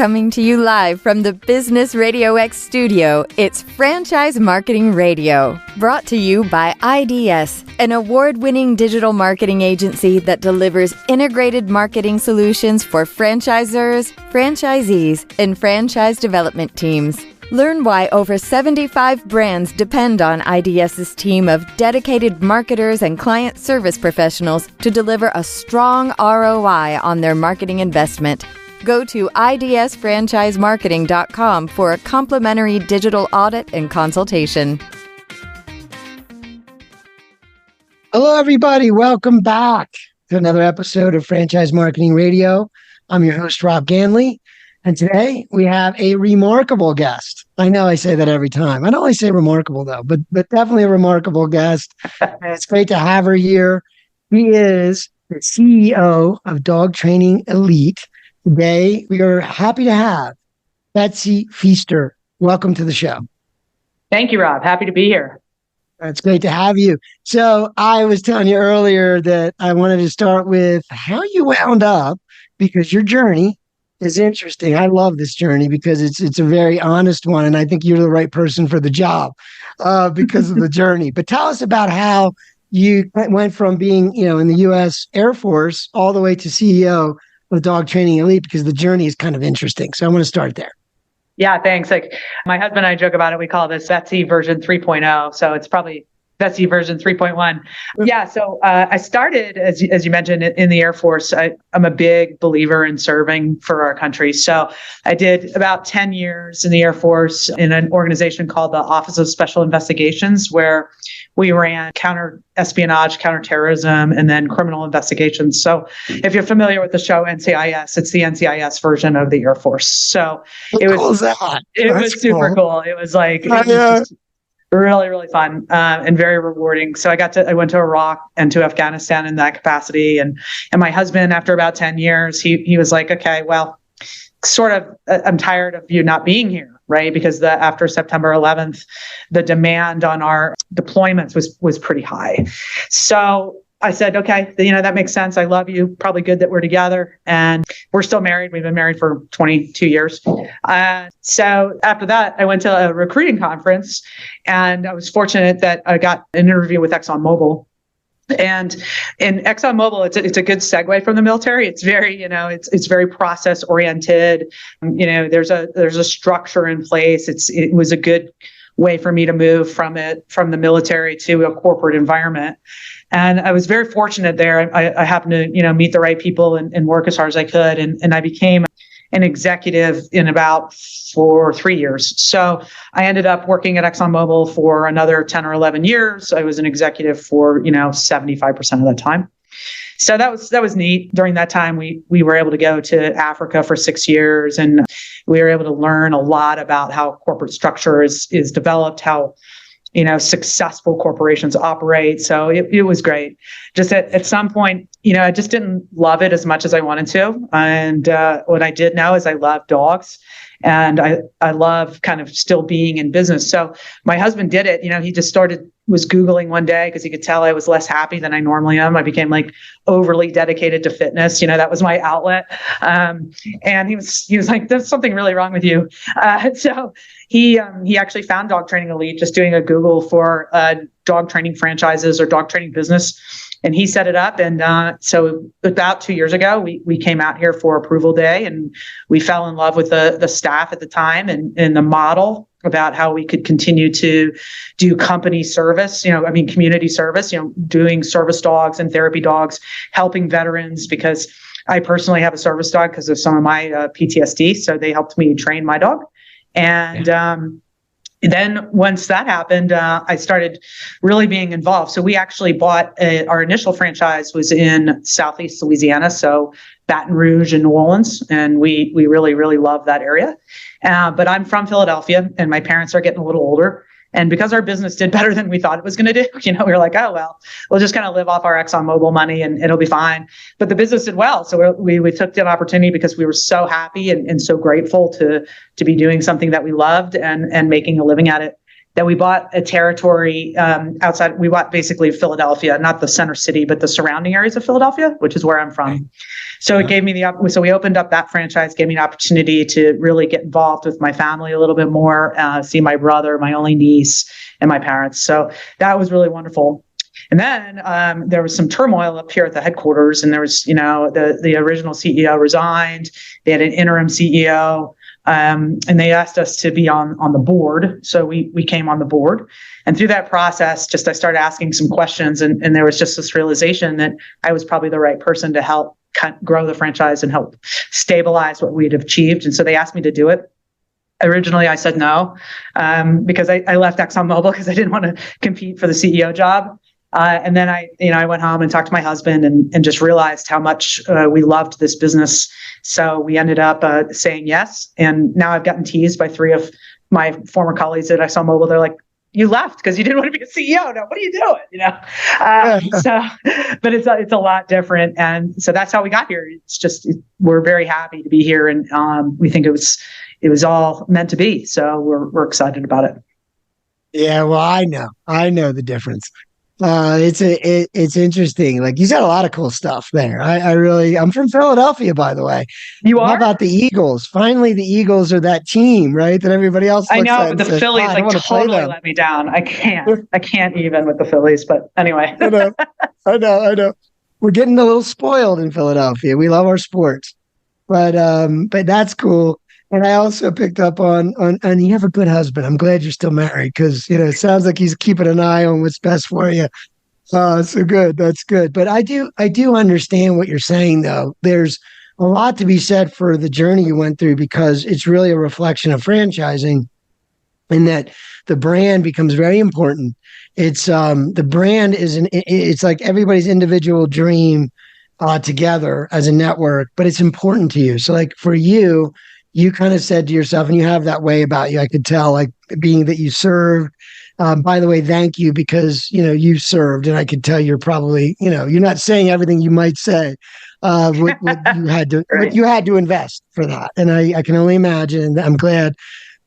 Coming to you live from the Business RadioX studio, it's Franchise Marketing Radio, brought to you by IDS, an award-winning digital marketing agency that delivers integrated marketing solutions for franchisors, franchisees, and franchise development teams. Learn why over 75 brands depend on IDS's team of dedicated marketers and client service professionals to deliver a strong ROI on their marketing investment. Go to idsfranchisemarketing.com for a complimentary digital audit and consultation. Hello, everybody. Welcome back to another episode of Franchise Marketing Radio. I'm your host, Rob Ganley. And today we have a remarkable guest. I know I say that every time. I don't always say remarkable, though, but definitely a remarkable guest. And it's great to have her here. She is the CEO of Dog Training Elite. Today, we are happy to have Betsy Feaster. Welcome to the show. Thank you, Rob. Happy to be here. It's great to have you. So I was telling you earlier that I wanted to start with how you wound up, because your journey is interesting. I love this journey because it's a very honest one, and I think you're the right person for the job because of the journey. But tell us about how you went from being, in the U.S. Air Force all the way to CEO of Dog Training Elite, because the journey is kind of interesting. So I want to start there. Yeah, thanks. Like my husband and I joke about it. We call this Betsy version 3.0. So it's probably Betsy version 3.1. Yeah. So I started, as you mentioned, in the Air Force. I'm a big believer in serving for our country. So I did about 10 years in the Air Force in an organization called the Office of Special Investigations, where we ran counter-espionage, counterterrorism, and then criminal investigations. So if you're familiar with the show NCIS, it's the NCIS version of the Air Force. So it was super cool. It was like... really, really fun and very rewarding. So I went to Iraq and to Afghanistan in that capacity. And my husband, after about 10 years, he was like, okay, well, sort of, I'm tired of you not being here, right? Because after September 11th, the demand on our deployments was pretty high. So I said, okay, that makes sense. I love you. Probably good that we're together. And we're still married. We've been married for 22 years. So after that, I went to a recruiting conference, and I was fortunate that I got an interview with ExxonMobil. And in ExxonMobil, it's a good segue from the military. It's very, it's very process oriented. There's a structure in place. It was a good way for me to move from the military to a corporate environment. And I was very fortunate there. I happened to, meet the right people and work as hard as I could. And I became an executive in about 3 years. So I ended up working at ExxonMobil for another 10 or 11 years. I was an executive for, 75% of that time. So that was neat. During that time, we were able to go to Africa for 6 years, and we were able to learn a lot about how corporate structure is developed, how successful corporations operate. So it was great. Just at some point, I just didn't love it as much as I wanted to. And what I did know is I love dogs, and I love kind of still being in business. So my husband did it. He just was Googling one day because he could tell I was less happy than I normally am. I became like overly dedicated to fitness. That was my outlet. And he was like, there's something really wrong with you. So he actually found Dog Training Elite just doing a Google for dog training franchises or dog training business. And he set it up. And so about 2 years ago, we came out here for approval day, and we fell in love with the staff at the time and the model about how we could continue to do company service, community service, doing service dogs and therapy dogs, helping veterans, because I personally have a service dog because of some of my PTSD. So they helped me train my dog. And then once that happened, I started really being involved. So we actually bought our initial franchise was in Southeast Louisiana, so Baton Rouge and New Orleans, and we really, really love that area. But I'm from Philadelphia, and my parents are getting a little older. And because our business did better than we thought it was going to do, we were like, oh, well, we'll just kind of live off our ExxonMobil money and it'll be fine. But the business did well. So we took the opportunity because we were so happy and so grateful to be doing something that we loved and making a living at it. that we bought a territory outside. We bought basically Philadelphia, not the center city, but the surrounding areas of Philadelphia, which is where I'm from. So it gave me so we opened up that franchise, gave me an opportunity to really get involved with my family a little bit more, see my brother, my only niece, and my parents. So that was really wonderful. And then there was some turmoil up here at the headquarters, and there was, the original CEO resigned. They had an interim CEO. And they asked us to be on the board. So we came on the board. And through that process, I started asking some questions. And there was just this realization that I was probably the right person to help grow the franchise and help stabilize what we'd achieved. And so they asked me to do it. Originally, I said no, because I left ExxonMobil because I didn't want to compete for the CEO job. And then I went home and talked to my husband and just realized how much we loved this business. So we ended up saying yes. And now I've gotten teased by 3 of my former colleagues at ExxonMobil. They're like, "You left because you didn't want to be a CEO. Now, what are you doing?" But it's a lot different. And so that's how we got here. It's just, we're very happy to be here. And we think it was all meant to be. So we're excited about it. Yeah, well, I know the difference. It's interesting. Like, you said a lot of cool stuff there. I'm from Philadelphia, by the way. You are? How about the Eagles? Finally, the Eagles are that team, right? That everybody else looks I know, at but the Phillies totally let me down. I can't even with the Phillies, but anyway. I know. We're getting a little spoiled in Philadelphia. We love our sports, but that's cool. And I also picked up on you have a good husband. I'm glad you're still married, because it sounds like he's keeping an eye on what's best for you. So good. That's good. But I do understand what you're saying, though. There's a lot to be said for the journey you went through, because it's really a reflection of franchising, in that the brand becomes very important. It's the brand it's like everybody's individual dream together as a network, but it's important to you. So like for you, you kind of said to yourself, and you have that way about you, I could tell, like being that you served. By the way, thank you, because, you served, and I could tell you're probably, you're not saying everything you might say. What you had to, Right. what you had to invest for that. And I can only imagine. I'm glad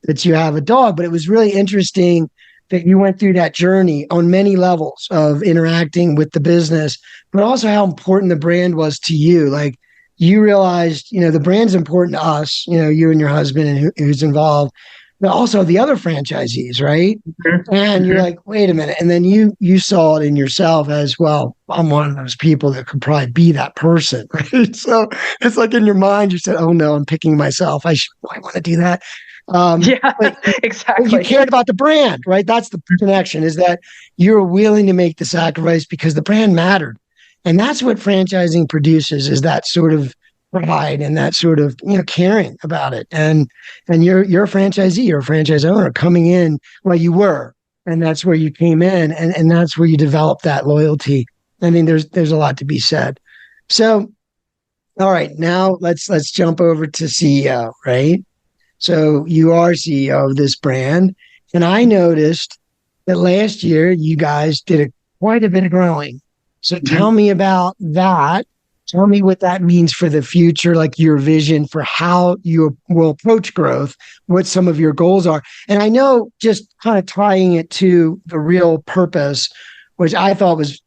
that you have a dog, but it was really interesting that you went through that journey on many levels of interacting with the business, but also how important the brand was to you. Like, you realized, the brand's important to us, you and your husband and who's involved, but also the other franchisees, right? Mm-hmm. And you're like, wait a minute. And then you saw it in yourself as, well, I'm one of those people that could probably be that person, right? So it's like in your mind, you said, oh no, I'm picking myself. I want to do that. Exactly. You cared about the brand, right? That's the connection, is that you're willing to make the sacrifice because the brand mattered. And that's what franchising produces, is that sort of pride and that sort of, caring about it. And you're a franchisee, you're a franchise owner coming in. Well, you were, and that's where you came in, and that's where you developed that loyalty. I mean, there's a lot to be said. So, all right, now let's jump over to CEO, right? So you are CEO of this brand, and I noticed that last year you guys did quite a bit of growing. So tell me about that. Tell me what that means for the future, like your vision for how you will approach growth, what some of your goals are. And I know, just kind of tying it to the real purpose, which I thought was,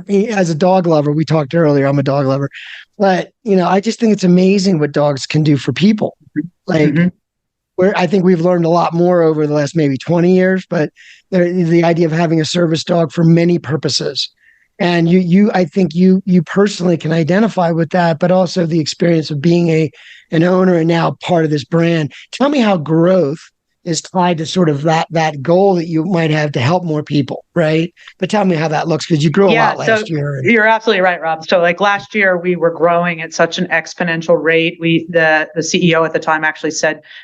as a dog lover, we talked earlier, I'm a dog lover, but, I just think it's amazing what dogs can do for people. Like, where I think we've learned a lot more over the last maybe 20 years, but the idea of having a service dog for many purposes. And I think you personally can identify with that, but also the experience of being an owner and now part of this brand. Tell me how growth is tied to sort of that goal that you might have to help more people, right? But tell me how that looks, because you grew a lot last year. You're absolutely right, Rob. So like last year, we were growing at such an exponential rate. The CEO at the time actually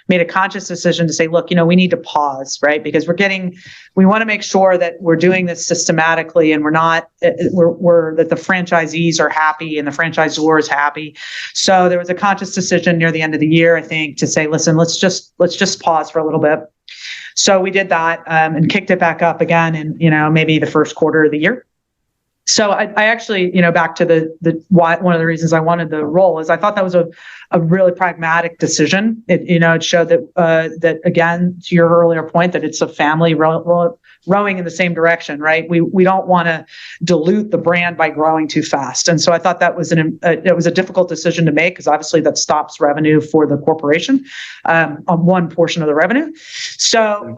made a conscious decision to say, look, we need to pause, right? Because we want to make sure that we're doing this systematically, and that the franchisees are happy and the franchisor is happy. So there was a conscious decision near the end of the year, I think, to say, listen, let's just pause for a little bit. So we did that and kicked it back up again in, maybe the first quarter of the year. So I actually, back to the why, one of the reasons I wanted the role is I thought that was a really pragmatic decision. It showed that again, to your earlier point, that it's a family rowing in the same direction, right? We don't want to dilute the brand by growing too fast. And so I thought that was it was a difficult decision to make, because obviously that stops revenue for the corporation on one portion of the revenue. So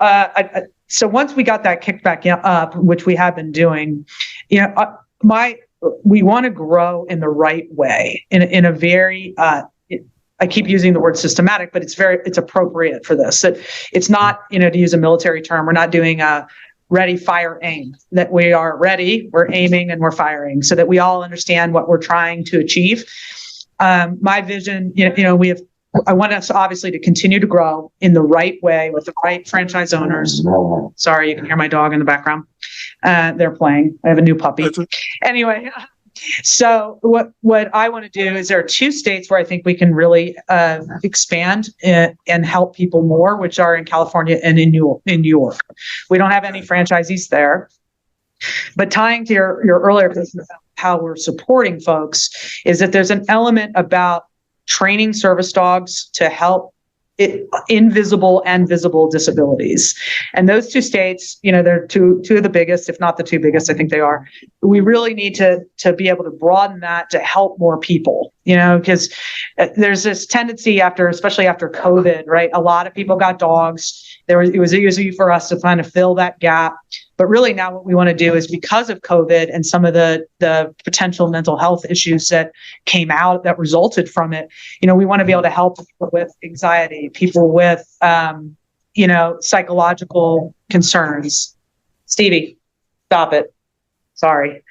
so once we got that kicked back up, which we have been doing, we want to grow in the right way, in a very I keep using the word systematic, but it's appropriate for this. It's not, to use a military term, we're not doing a ready, fire, aim. That we are ready, we're aiming, and we're firing, so that we all understand what we're trying to achieve. My vision, I want us obviously to continue to grow in the right way with the right franchise owners. Sorry, you can hear my dog in the background. They're playing. I have a new puppy. Anyway, so what I want to do is, there are 2 states where I think we can really expand and help people more, which are in California and in New York. We don't have any franchisees there. But tying to your earlier question about how we're supporting folks, is that there's an element about training service dogs to help invisible and visible disabilities. And those 2 states, they're two of the biggest, if not the 2 biggest, I think they are. We really need to be able to broaden that to help more people, because there's this tendency especially after COVID, right? A lot of people got dogs. It was easy for us to kind of fill that gap. But really now what we want to do is, because of COVID and some of the potential mental health issues that came out that resulted from it, we want to be able to help people with anxiety, people with, psychological concerns. Stevie, stop it. Sorry.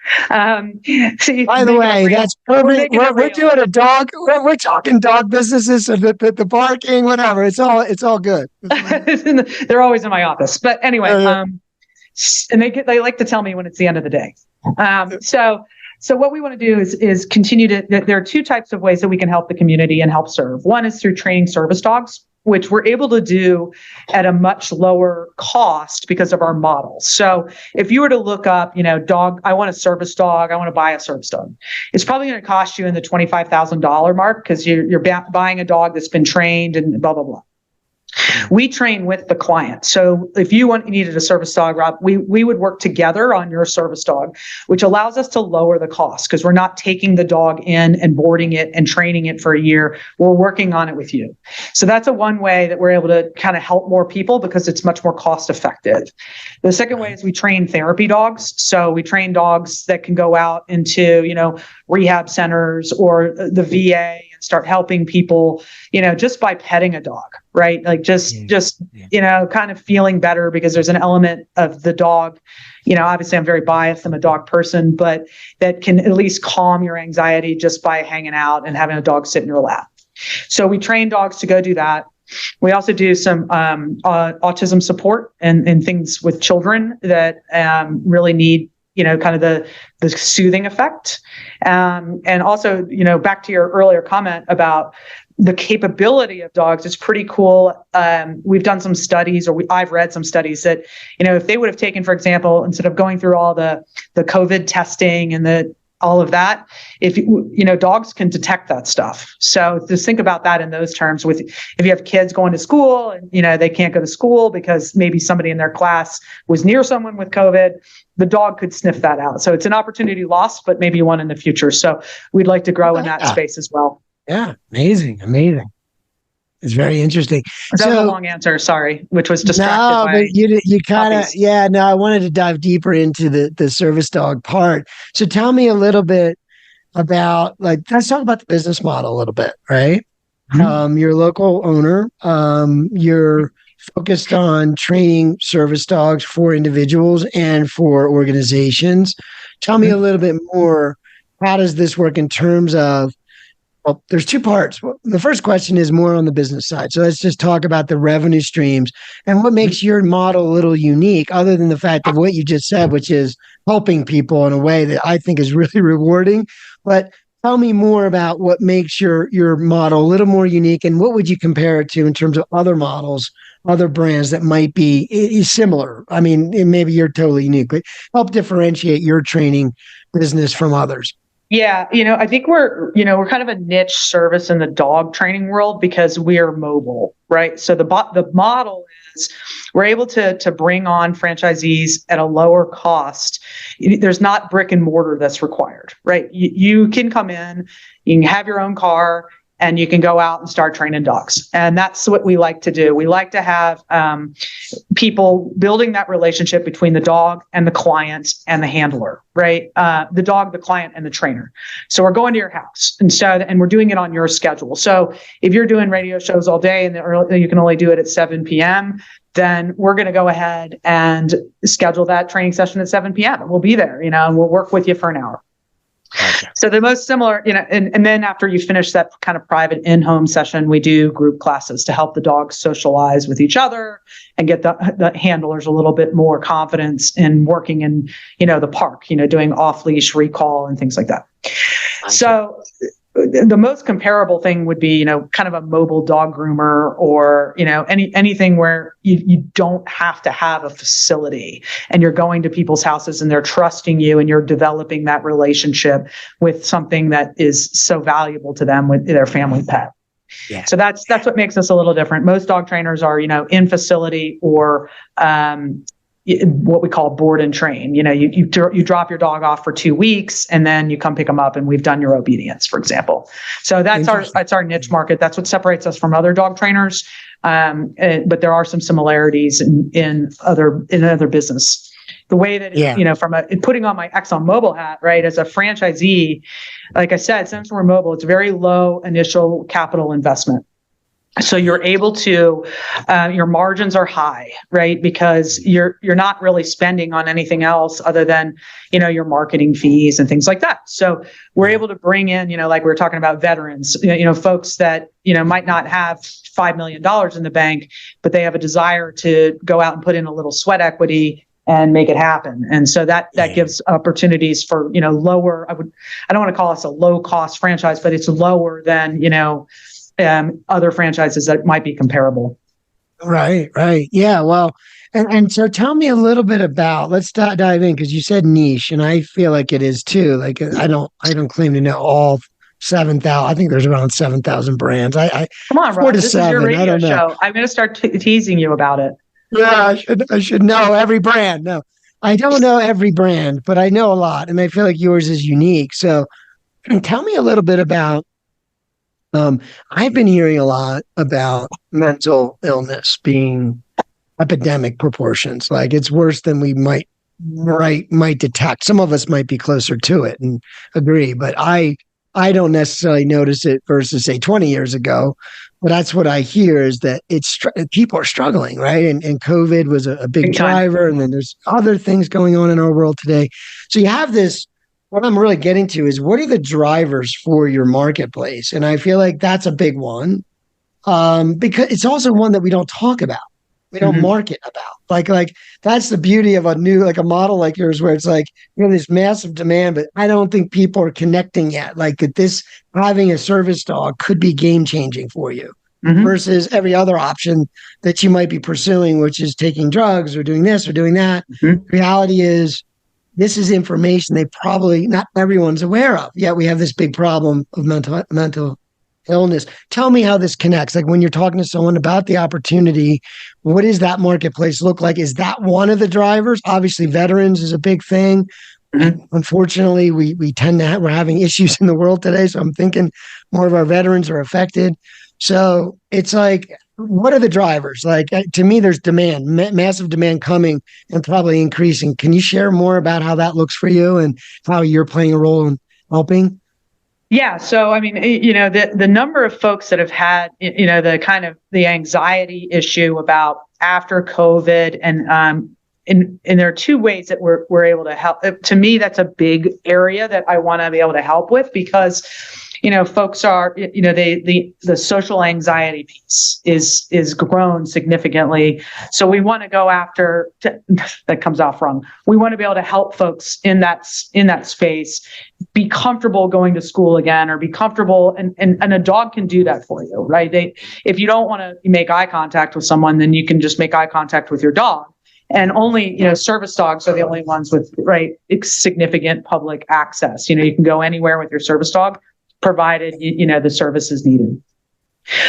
See, by the way, that's perfect. We're doing a dog. We're talking dog businesses, so the barking, whatever. It's all good. They're always in my office. But anyway, and they like to tell me when it's the end of the day. So what we want to do is continue to. There are 2 types of ways that we can help the community and help serve. One is through training service dogs, which we're able to do at a much lower cost because of our model. So if you were to look up, dog, I want a service dog, I want to buy a service dog, it's probably going to cost you in the $25,000 mark, because you're buying a dog that's been trained and blah, blah, blah. We train with the client. So if you needed a service dog, Rob, we would work together on your service dog, which allows us to lower the cost, because we're not taking the dog in and boarding it and training it for a year. We're working on it with you. So that's one way that we're able to kind of help more people, because it's much more cost effective. The second way is we train therapy dogs. So we train dogs that can go out into, rehab centers or the VA and start helping people, just by petting a dog, right? Like just kind of feeling better, because there's an element of the dog, obviously I'm very biased, I'm a dog person, but that can at least calm your anxiety just by hanging out and having a dog sit in your lap. So we train dogs to go do that. We also do some autism support and things with children that really need, kind of the soothing effect. And also, back to your earlier comment about the capability of dogs, it's pretty cool. We've done some studies, I've read some studies that, if they would have taken, for example, instead of going through all the COVID testing and all of that, if dogs can detect that stuff. So just think about that in those terms. If you have kids going to school and they can't go to school because maybe somebody in their class was near someone with COVID, the dog could sniff that out. So it's an opportunity lost, but maybe one in the future. So we'd like to grow in that space as well. Yeah, amazing. It's very interesting. That was a long answer, sorry, which was distracted. No, by but you kind of, puppies. I wanted to dive deeper into the service dog part. So tell me a little bit about, let's talk about the business model a little bit, right? Mm-hmm. You're a local owner. You're focused on training service dogs for individuals and for organizations. Tell me a little bit more. How does this work in terms of, well, there's 2 parts. The first question is more on the business side. So let's just talk about the revenue streams and what makes your model a little unique, other than the fact of what you just said, which is helping people in a way that I think is really rewarding. But tell me more about what makes your model a little more unique, and what would you compare it to in terms of other models, other brands that might be similar? I mean, maybe you're totally unique, but help differentiate your training business from others? Yeah, I think we're kind of a niche service in the dog training world because we are mobile, right? So the model is we're able to bring on franchisees at a lower cost. There's not brick and mortar that's required, right? You can come in, you can have your own car, and you can go out and start training dogs. And that's what we like to do. We like to have people building that relationship between the dog and the client and the handler, right? The dog, the client, and the trainer. So we're going to your house and we're doing it on your schedule. So if you're doing radio shows all day and you can only do it at 7 p.m., then we're going to go ahead and schedule that training session at 7 p.m. We'll be there, and we'll work with you for an hour. Okay. So the most similar, and then after you finish that kind of private in-home session, we do group classes to help the dogs socialize with each other and get the handlers a little bit more confidence in working in, the park, doing off-leash recall and things like that. So the most comparable thing would be, kind of a mobile dog groomer or, anything where you don't have to have a facility and you're going to people's houses and they're trusting you and you're developing that relationship with something that is so valuable to them with their family pet. Yeah. So that's what makes us a little different. Most dog trainers are, in facility or, what we call board and train. You drop your dog off for 2 weeks and then you come pick them up and we've done your obedience, for example. So that's our niche market. That's what separates us from other dog trainers. But there are some similarities in other business. The way that, from putting on my ExxonMobil hat, right, as a franchisee, like I said, since we're mobile, it's very low initial capital investment. So you're able to, your margins are high, right? Because you're not really spending on anything else other than, your marketing fees and things like that. So we're able to bring in, like we were talking about veterans, folks that, might not have $5 million in the bank, but they have a desire to go out and put in a little sweat equity and make it happen. And so that gives opportunities for, lower, I don't want to call us a low cost franchise, but it's lower than, other franchises that might be comparable. Right. Yeah. Well, and so tell me a little bit about, let's dive in because you said niche and I feel like it is too. Like I don't claim to know all 7,000. I think there's around 7,000 brands. Come on, Rob, this is your radio show. I'm going to start teasing you about it. Yeah, I should know every brand. No, I don't know every brand, but I know a lot. And I feel like yours is unique. So tell me a little bit about, I've been hearing a lot about mental illness being epidemic proportions. Like it's worse than we might detect. Some of us might be closer to it and agree, but I don't necessarily notice it versus say 20 years ago. But that's what I hear is that people are struggling, right? And COVID was a big driver. And then there's other things going on in our world today. So you have this. What I'm really getting to is what are the drivers for your marketplace? And I feel like that's a big one because it's also one that we don't talk about. We don't market about. Like that's the beauty of a model like yours where it's like, this massive demand, but I don't think people are connecting yet. Like that this having a service dog could be game changing for you versus every other option that you might be pursuing, which is taking drugs or doing this or doing that. Reality is, this is information they probably not everyone's aware of. Yet we have this big problem of mental illness. Tell me how this connects. Like when you're talking to someone about the opportunity, what does that marketplace look like? Is that one of the drivers? Obviously, veterans is a big thing. Unfortunately, we tend to we're having issues in the world today. So I'm thinking more of our veterans are affected. So it's like, what are the drivers? Like to me, there's demand, massive demand coming and probably increasing. Can you share more about how that looks for you and how you're playing a role in helping? Yeah. So, I mean, the number of folks that have had, the kind of the anxiety issue about after COVID and there are two ways that we're able to help. To me, that's a big area that I want to be able to help with because folks are, the social anxiety piece is grown significantly. So we want to go after, that comes off wrong. We want to be able to help folks in that space be comfortable going to school again or be comfortable. And a dog can do that for you, right? If you don't want to make eye contact with someone, then you can just make eye contact with your dog. And only, service dogs are the only ones with significant public access. You can go anywhere with your service dog, provided the service is needed.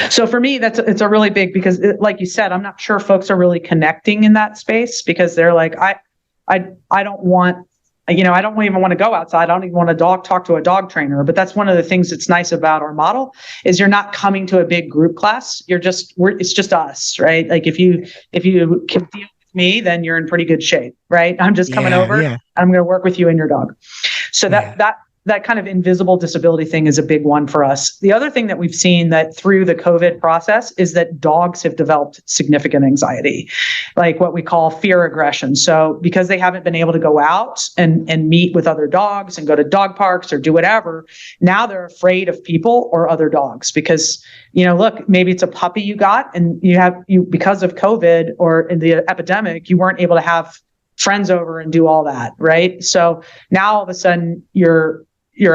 So for me, it's a really big, because like you said, I'm not sure folks are really connecting in that space, because they're like, I don't want, I don't even want to go outside. I don't even want to talk to a dog trainer. But that's one of the things that's nice about our model, is you're not coming to a big group class. It's just us, right? Like if you can deal with me, then you're in pretty good shape, right? I'm just coming over. Yeah. I'm going to work with you and your dog. So that kind of invisible disability thing is a big one for us. The other thing that we've seen that through the COVID process is that dogs have developed significant anxiety, like what we call fear aggression. So because they haven't been able to go out and meet with other dogs and go to dog parks or do whatever, now they're afraid of people or other dogs, because, look, maybe it's a puppy you got, and you because of COVID or in the epidemic, you weren't able to have friends over and do all that, right? So now all of a sudden you're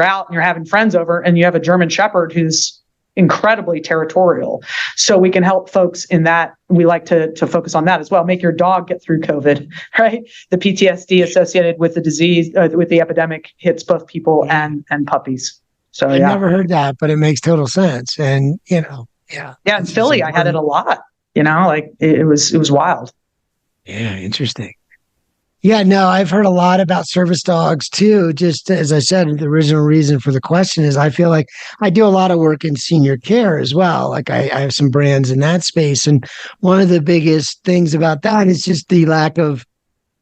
out and you're having friends over, and you have a German Shepherd who's incredibly territorial. So we can help folks in that. We like to focus on that as well. Make your dog get through COVID, right? The PTSD associated with the disease, with the epidemic, hits both people and puppies. So I've never heard that, but it makes total sense. And yeah. In Philly, I had it a lot. It was wild. Yeah, interesting. Yeah, no, I've heard a lot about service dogs too. Just as I said, the original reason for the question is I feel like I do a lot of work in senior care as well. Like I have some brands in that space. And one of the biggest things about that is just the lack of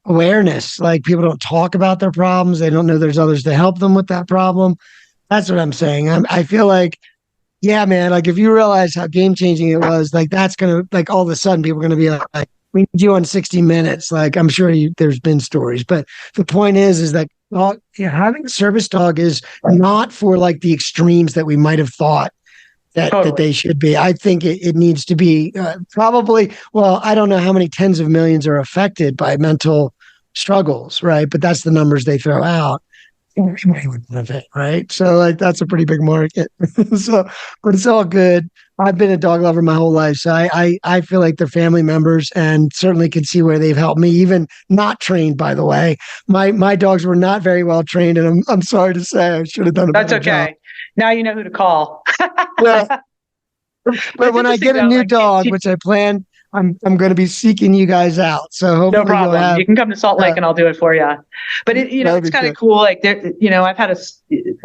awareness. Like people don't talk about their problems. They don't know there's others to help them with that problem. That's what I'm saying. I feel like, yeah, man, like if you realize how game changing it was, like that's going to, like all of a sudden people are going to be like, we need you on 60 Minutes. Like I'm sure there's been stories, but the point is that having a service dog is not for like the extremes that we might have thought that they should be. I think it needs to be probably, well, I don't know how many tens of millions are affected by mental struggles, right? But that's the numbers they throw out. Everybody would benefit, right? So like that's a pretty big market. But it's all good. I've been a dog lover my whole life, so I feel like they're family members, and certainly can see where they've helped me, even not trained, by the way. My dogs were not very well trained, and I'm sorry to say I should have done a better job. That's okay. Now you know who to call. But when I get a new dog, which I plan, I'm going to be seeking you guys out. So hopefully no problem. You can come to Salt Lake and I'll do it for you. But it's kind of cool. Like I've had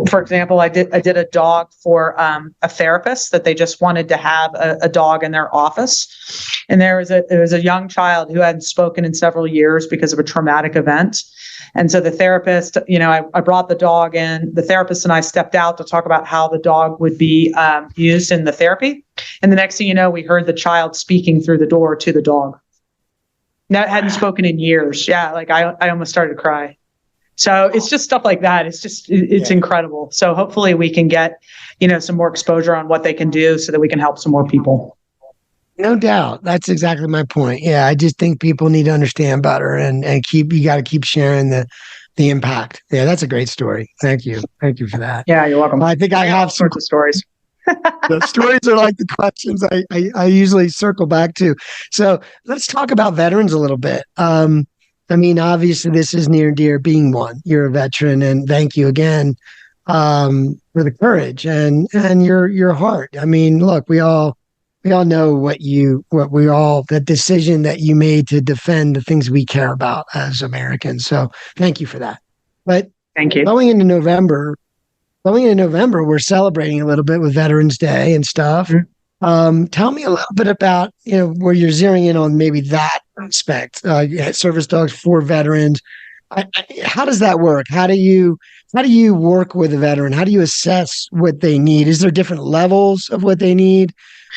for example, I did a dog for a therapist that they just wanted to have a dog in their office. And there was a young child who hadn't spoken in several years because of a traumatic event. And so the therapist, I brought the dog in. The therapist and I stepped out to talk about how the dog would be used in the therapy. And the next thing you know, we heard the child speaking through the door to the dog. Now, it hadn't spoken in years. Yeah, like I almost started to cry. So it's just stuff like that. It's incredible. So hopefully we can get, some more exposure on what they can do so that we can help some more people. No doubt. That's exactly my point. Yeah, I just think people need to understand better and you got to keep sharing the impact. Yeah, that's a great story. Thank you. Thank you for that. Yeah, you're welcome. I think I have some sorts of stories. The stories are like the questions I usually circle back to. So let's talk about veterans a little bit. Obviously this is near and dear, being one. You're a veteran, and thank you again for the courage and your heart. Look, we all know the decision that you made to defend the things we care about as Americans. So thank you for that. But thank you. Going into November, we're celebrating a little bit with Veterans Day and stuff. Mm-hmm. Tell me a little bit about, where you're zeroing in on maybe that aspect, service dogs for veterans. How does that work? How do you work with a veteran? How do you assess what they need? Is there different levels of what they need?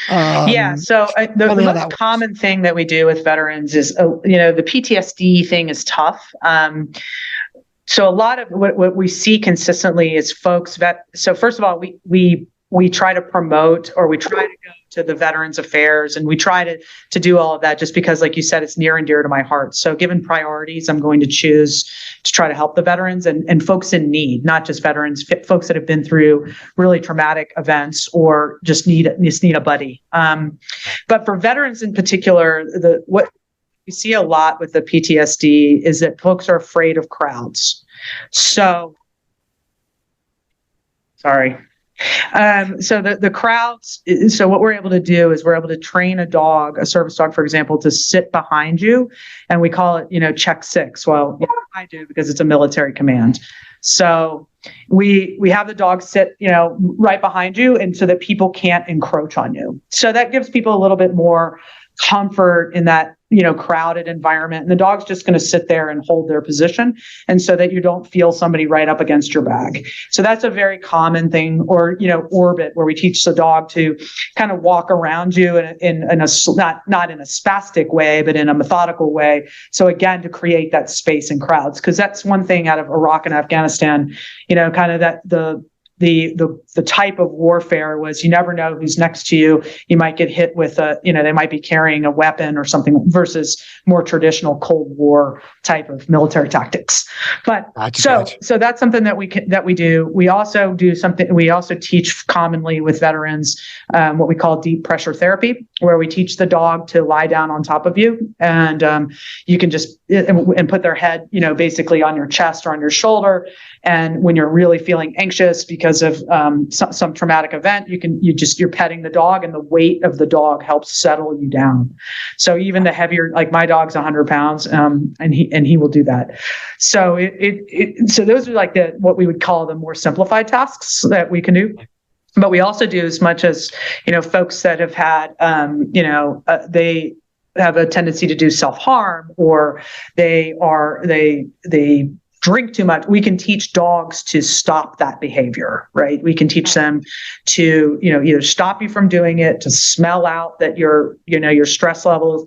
So the most common thing that we do with veterans is, the PTSD thing is tough. So a lot of what we see consistently is folks so first of all, we try to promote, or we try to go to the Veterans Affairs, and we try to do all of that just because, like you said, it's near and dear to my heart. So given priorities, I'm going to choose to try to help the veterans and folks in need, not just veterans, folks that have been through really traumatic events or just need a buddy. But for veterans in particular, we see a lot with the PTSD is that folks are afraid of crowds. So, sorry. So the crowds, so what we're able to do is we're able to train a dog, a service dog, for example, to sit behind you. And we call it, check six. Well, I do because it's a military command. So we have the dog sit, right behind you, and so that people can't encroach on you. So that gives people a little bit more comfort in that, crowded environment. And the dog's just going to sit there and hold their position. And so that you don't feel somebody right up against your bag. So that's a very common thing. Or, orbit, where we teach the dog to kind of walk around you in a, not in a spastic way, but in a methodical way. So again, to create that space in crowds, because that's one thing out of Iraq and Afghanistan, kind of that the type of warfare was you never know who's next to you. You might get hit with they might be carrying a weapon or something versus more traditional Cold War type of military tactics. But so that's something that we do. We also do something. We also teach commonly with veterans what we call deep pressure therapy, where we teach the dog to lie down on top of you, and you can just and put their head, basically on your chest or on your shoulder. And when you're really feeling anxious because of some traumatic event, you're petting the dog, and the weight of the dog helps settle you down. So even the heavier, like my dog's 100 pounds, and he will do that. So so those are like what we would call the more simplified tasks that we can do. But we also do as much as, folks that have had, they have a tendency to do self-harm, or they drink too much. We can teach dogs to stop that behavior, right? We can teach them to, either stop you from doing it, to smell out that your stress levels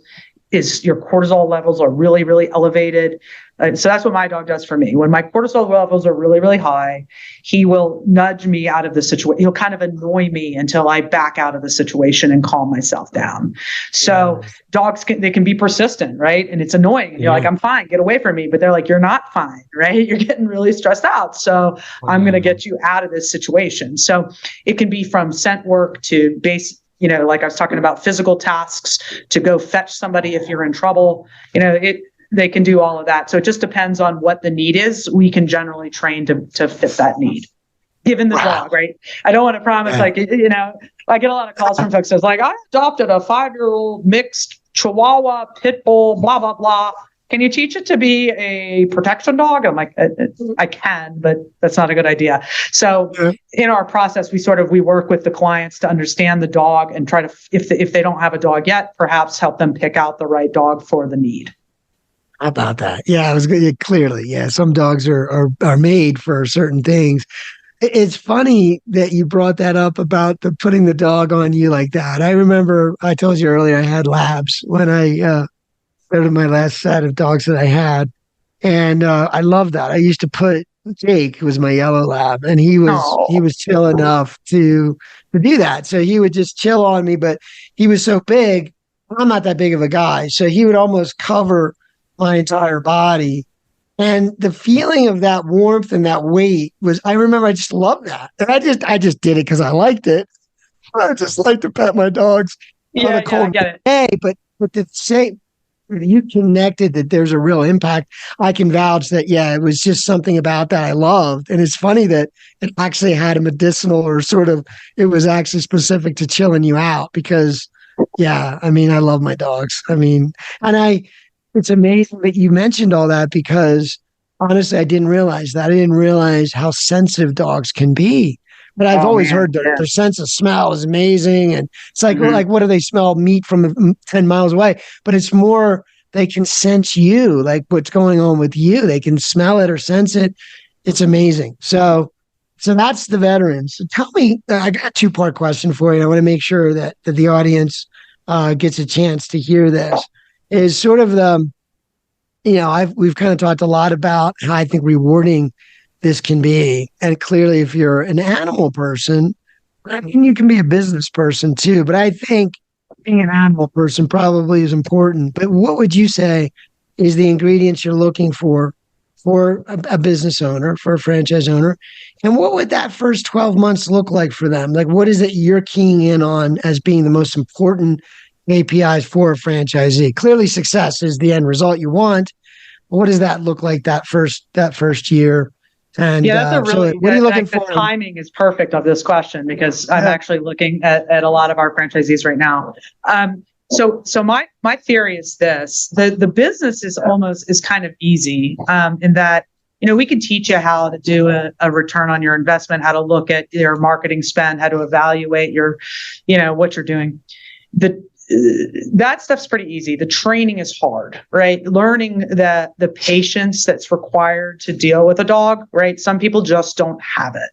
your cortisol levels are really, really elevated. So that's what my dog does for me. When my cortisol levels are really, really high, he will nudge me out of the situation. He'll kind of annoy me until I back out of the situation and calm myself down. So dogs they can be persistent, right? And it's annoying. And you're like, I'm fine, get away from me. But they're like, you're not fine, right? You're getting really stressed out. So I'm going to get you out of this situation. So it can be from scent work to like I was talking about, physical tasks, to go fetch somebody if you're in trouble. They can do all of that. So it just depends on what the need is. We can generally train to fit that need, given the dog, right? I don't want to promise, I get a lot of calls from folks that's like, I adopted a 5-year-old mixed Chihuahua, pit bull, blah, blah, blah. Can you teach it to be a protection dog? I'm like, I can, but that's not a good idea. So in our process, we work with the clients to understand the dog and try to, if they don't have a dog yet, perhaps help them pick out the right dog for the need. How about that? Yeah, it was good. Clearly, yeah. Some dogs are made for certain things. It's funny that you brought that up about putting the dog on you like that. I remember I told you earlier I had labs when I started my last set of dogs that I had, and I loved that. I used to put Jake, who was my yellow lab, and he was chill enough to do that. So he would just chill on me, but he was so big. I'm not that big of a guy, so he would almost cover my entire body. And the feeling of that warmth and that weight I remember I just loved that. And I just did it because I liked it. I just like to pet my dogs on a cold day. But to say you connected that there's a real impact, I can vouch that, it was just something about that I loved. And it's funny that it actually had a medicinal it was actually specific to chilling you out because, I love my dogs. It's amazing that you mentioned all that because honestly, I didn't realize that. I didn't realize how sensitive dogs can be. But I've always heard their sense of smell is amazing. And it's like, what do they smell? Meat from 10 miles away. But it's more, they can sense you, like what's going on with you. They can smell it or sense it. It's amazing. So that's the veterans. So tell me, I got a 2-part question for you. I want to make sure that the audience gets a chance to hear this. Is sort of we've kind of talked a lot about how I think rewarding this can be. And clearly, if you're an animal person, you can be a business person too. But I think being an animal person probably is important. But what would you say is the ingredients you're looking for a business owner, for a franchise owner? And what would that first 12 months look like for them? Like, what is it you're keying in on as being the most important KPIs for a franchisee? Clearly, success is the end result you want. What does that look like that first year? And yeah, that's a really, what are you looking for? The timing is perfect of this question because I'm actually looking at a lot of our franchisees right now. So my theory is this: the business is kind of easy in that, we can teach you how to do a return on your investment, how to look at your marketing spend, how to evaluate what you're doing. That stuff's pretty easy. The training is hard, right? Learning the patience that's required to deal with a dog, right? Some people just don't have it.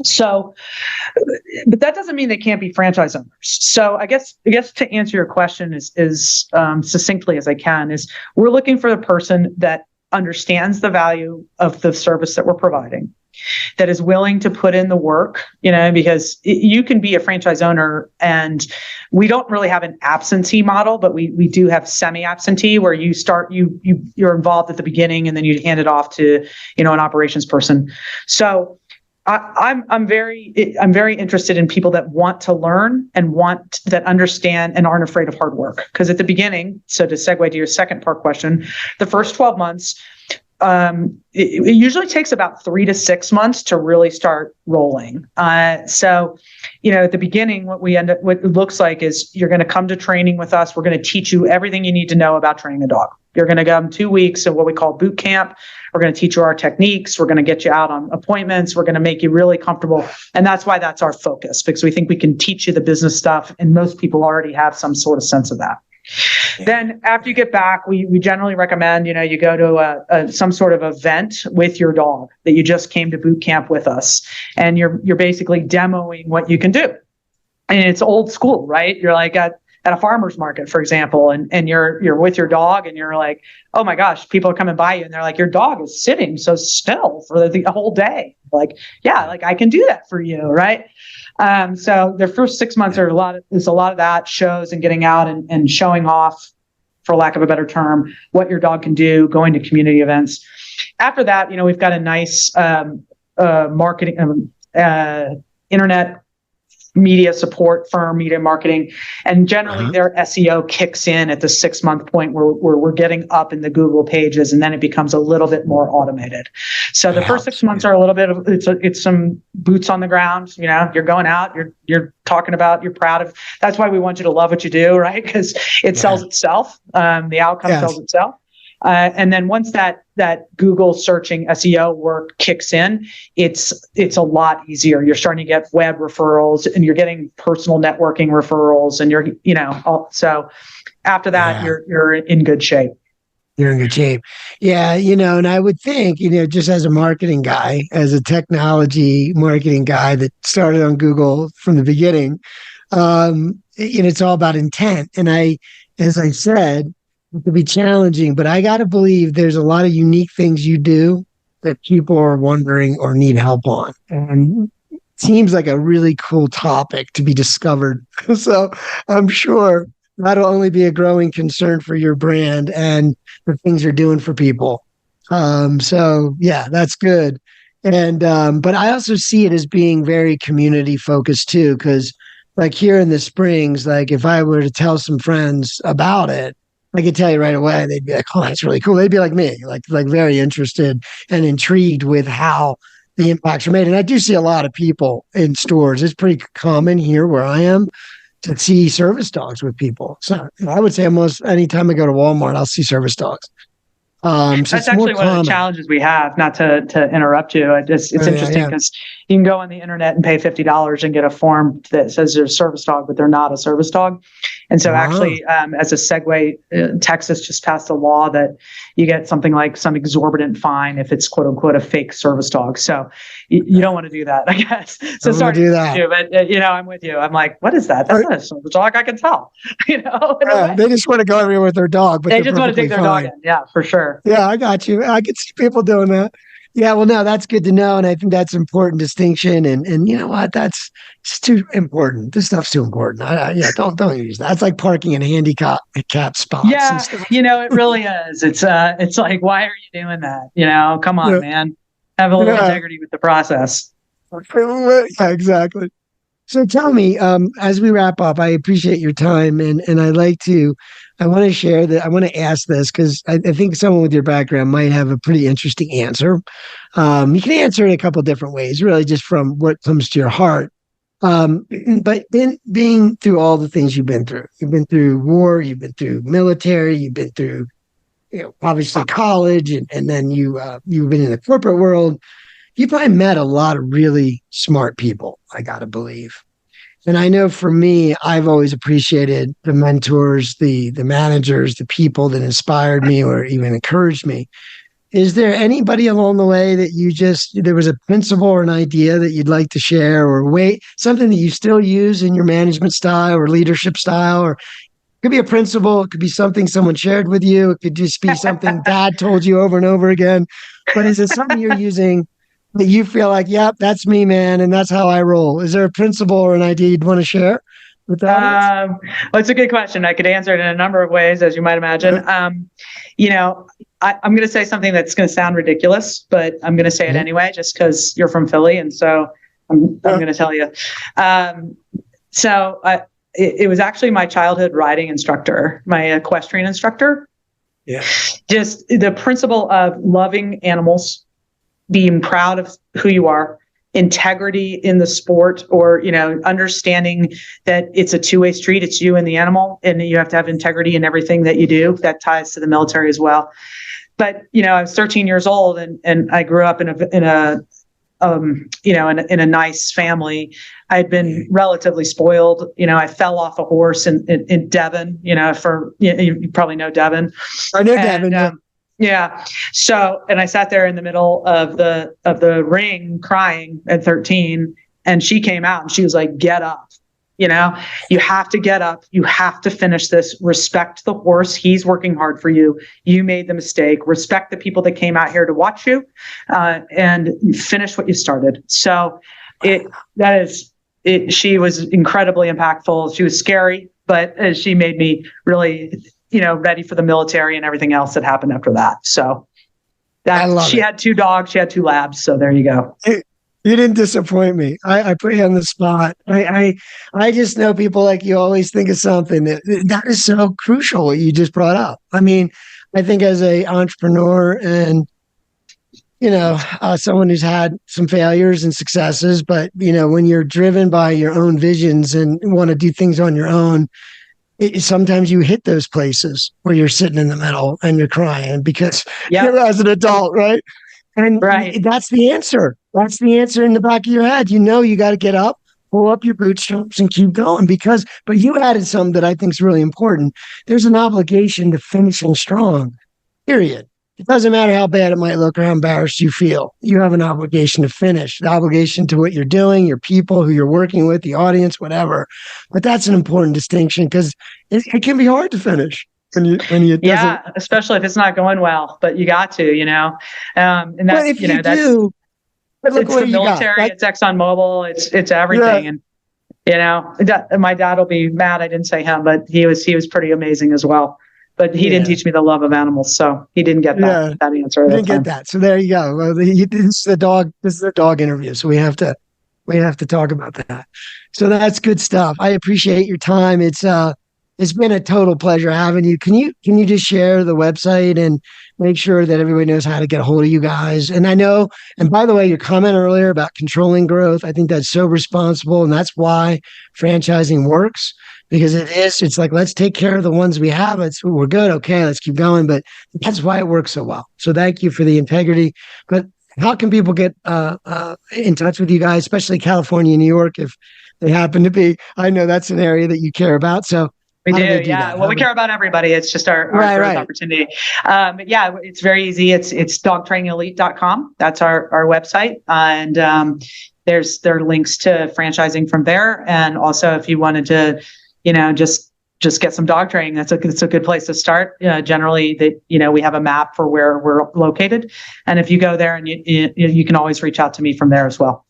So, but that doesn't mean they can't be franchise owners. So I guess to answer your question is succinctly as I can, is we're looking for the person that understands the value of the service that we're providing, that is willing to put in the work, because you can be a franchise owner and we don't really have an absentee model, but we do have semi-absentee where you're involved at the beginning and then you hand it off to, an operations person. So I'm very interested in people that want to learn and that understand and aren't afraid of hard work. Because at the beginning, so to segue to your second part question, the first 12 months, it usually takes about 3 to 6 months to really start rolling. So, at the beginning, what it looks like is you're going to come to training with us. We're going to teach you everything you need to know about training a dog. You're going to come 2 weeks of what we call boot camp. We're going to teach you our techniques. We're going to get you out on appointments. We're going to make you really comfortable. And that's why that's our focus, because we think we can teach you the business stuff. And most people already have some sort of sense of that. Then after you get back, we generally recommend, you go to some sort of event with your dog that you just came to boot camp with us. And you're basically demoing what you can do. And it's old school, right? You're like at a farmer's market, for example, and you're with your dog and you're like, oh my gosh, people are coming by you and they're like, your dog is sitting so still for the whole day. Like, yeah, like I can do that for you, right? So the first 6 months are a lot of that, shows and getting out and showing off, for lack of a better term, what your dog can do, going to community events. After that, we've got a nice marketing, internet media support firm, media marketing, and generally their SEO kicks in at the 6 month point where we're getting up in the Google pages, and then it becomes a little bit more automated. So the first 6 months are a little bit of it's some boots on the ground. You're going out, you're talking about, you're proud of. That's why we want you to love what you do, right? Because it sells itself. The outcome sells itself. And then once that Google searching SEO work kicks in, it's a lot easier. You're starting to get web referrals and you're getting personal networking referrals, and so after that, you're in good shape. You're in good shape. Yeah. And I would think, just as a marketing guy, as a technology marketing guy that started on Google from the beginning, it's all about intent. And as I said, it could be challenging, but I got to believe there's a lot of unique things you do that people are wondering or need help on. And it seems like a really cool topic to be discovered. So I'm sure that'll only be a growing concern for your brand and the things you're doing for people. So yeah, that's good. And, but I also see it as being very community focused too, because like here in the Springs, like if I were to tell some friends about it, I could tell you right away, they'd be like, oh, that's really cool. They'd be like me, like very interested and intrigued with how the impacts are made. And I do see a lot of people in stores. It's pretty common here where I am to see service dogs with people. So I would say almost anytime I go to Walmart, I'll see service dogs. So that's actually one of the challenges we have, not to interrupt you. It's interesting because you can go on the internet and pay $50 and get a form that says they're a service dog, but they're not a service dog. And so actually, as a segue, Texas just passed a law that you get something like some exorbitant fine if it's quote unquote a fake service dog. So you don't want to do that, I guess. So sorry to do that. But I'm with you. I'm like, what is that? That's not a service dog. I can tell. They just want to go everywhere with their dog, but they just want to take their dog in. Yeah, for sure. Yeah, I got you. I could see people doing that. Yeah, well, no, that's good to know. And I think that's important distinction. And you know what? That's just too important. This stuff's too important. Don't use that. It's like parking in handicap spots. Yeah, it really is. It's like, why are you doing that? Come on, man. Have a little integrity with the process. Yeah, exactly. So tell me, as we wrap up, I appreciate your time, and I want to share that. I want to ask this because I think someone with your background might have a pretty interesting answer. You can answer it a couple different ways, really, just from what comes to your heart. Um, but then being through all the things you've been through war, you've been through military, you've been through, obviously college, and then you've been in the corporate world. You probably met a lot of really smart people, I gotta believe. And I know for me, I've always appreciated the mentors, the managers, the people that inspired me or even encouraged me. Is there anybody along the way that there was a principle or an idea that you'd like to share or something that you still use in your management style or leadership style? Or it could be a principle, it could be something someone shared with you, it could just be something dad told you over and over again. But is it something you're using that you feel like, yep, that's me, man, and that's how I roll? Is there a principle or an idea you'd want to share with that? Well, it's a good question. I could answer it in a number of ways, as you might imagine. I'm going to say something that's going to sound ridiculous, but I'm going to say it anyway, just because you're from Philly, and so I'm going to tell you. It was actually my childhood riding instructor, my equestrian instructor. Yeah. Just the principle of loving animals, being proud of who you are, integrity in the sport, or, understanding that it's a two-way street. It's you and the animal, and you have to have integrity in everything that you do. That ties to the military as well. But, I was 13 years old and I grew up in a nice family. I had been relatively spoiled. I fell off a horse in Devon, you probably know Devon. I know Devon. Yeah. So, and I sat there in the middle of the ring crying at 13, and she came out and she was like, "Get up. You have to get up. You have to finish this. Respect the horse. He's working hard for you. You made the mistake. Respect the people that came out here to watch you, and finish what you started." So she was incredibly impactful. She was scary, but she made me really, ready for the military and everything else that happened after that. So she had 2 dogs, she had 2 labs. So there you go. You didn't disappoint me. I put you on the spot. I just know people like you always think of something that is so crucial what you just brought up. I mean, I think as a entrepreneur and, someone who's had some failures and successes, but, when you're driven by your own visions and want to do things on your own, sometimes you hit those places where you're sitting in the middle and you're crying because you're as an adult, right? And that's the answer. That's the answer in the back of your head. You got to get up, pull up your bootstraps, and keep going. But you added something that I think is really important. There's an obligation to finishing strong, period. It doesn't matter how bad it might look or how embarrassed you feel. You have an obligation to finish, the obligation to what you're doing, your people, who you're working with, the audience, whatever. But that's an important distinction because it can be hard to finish. Especially if it's not going well, but you got to, and that's, but if you do, but look it's what the you military, got. it's ExxonMobil, it's everything. Yeah. And, my dad will be mad I didn't say him, but he was pretty amazing as well. But he didn't teach me the love of animals, so he didn't get that answer. He didn't get that. So there you go. Well, this is the dog. This is a dog interview, so we have to talk about that. So that's good stuff. I appreciate your time. It's been a total pleasure having you. Can you just share the website and make sure that everybody knows how to get a hold of you guys? And I know, and by the way, your comment earlier about controlling growth, I think that's so responsible, and that's why franchising works. Because it's like, let's take care of the ones we have. We're good. Okay, let's keep going. But that's why it works so well. So thank you for the integrity. But how can people get in touch with you guys, especially California, New York, if they happen to be? I know that's an area that you care about. So we do, yeah. Well, we care about everybody. It's just our growth opportunity. But it's very easy. It's dogtrainingelite.com. That's our website. And there are links to franchising from there. And also if you wanted to, just get some dog training. It's a good place to start. Generally, we have a map for where we're located, and if you go there, and you can always reach out to me from there as well.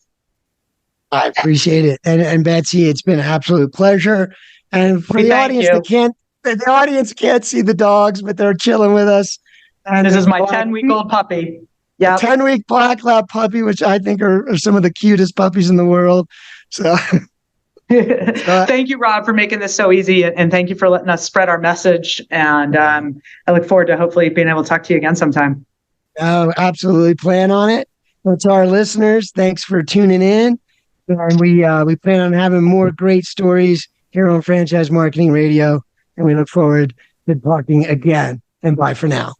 I appreciate it, and Betsy, it's been an absolute pleasure. And for the audience the audience can't see the dogs, but they're chilling with us. And this is my 10-week-old puppy. Yeah, 10-week black lab puppy, which I think are some of the cutest puppies in the world. So. Thank you, Rob, for making this so easy. And thank you for letting us spread our message. And I look forward to hopefully being able to talk to you again sometime. Oh, absolutely. Plan on it. Well, to our listeners, thanks for tuning in. And we plan on having more great stories here on Franchise Marketing Radio. And we look forward to talking again. And bye for now.